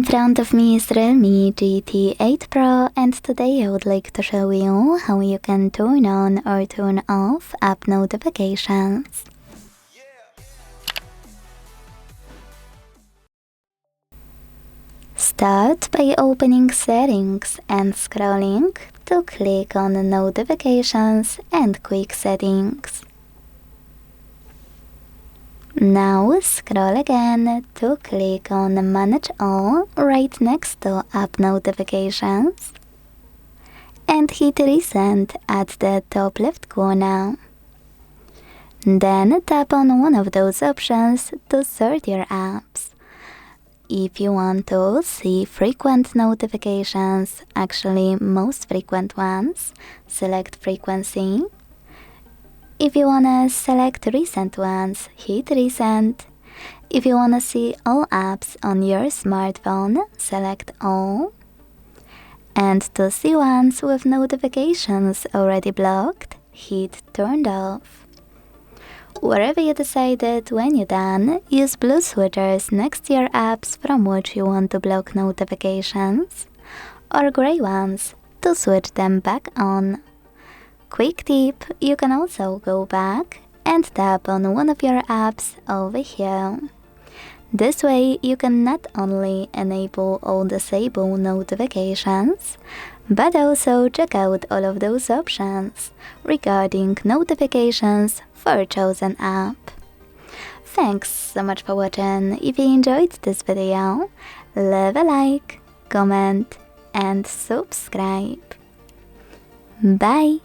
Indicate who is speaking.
Speaker 1: front of me is REALME GT8 Pro, and today I would like to show you how you can turn on or turn off app notifications. Start by opening Settings and scrolling to click on Notifications and Quick Settings. Now scroll again to click on Manage All right next to App Notifications and hit Recent at the top left corner. Then tap on one of those options to sort your apps. If you want to see frequent notifications, actually most frequent ones, select Frequency. If you wanna select recent ones, hit Recent. If you wanna see all apps on your smartphone, select All. And to see ones with notifications already blocked, hit Turned Off. Wherever you decided when you're done, use blue switchers next to your apps from which you want to block notifications, or grey ones to switch them back on. Quick tip, you can also go back and tap on one of your apps over here. This way you can not only enable or disable notifications, but also check out all of those options regarding notifications for a chosen app. Thanks so much for watching. If you enjoyed this video, leave a like, comment and subscribe. Bye!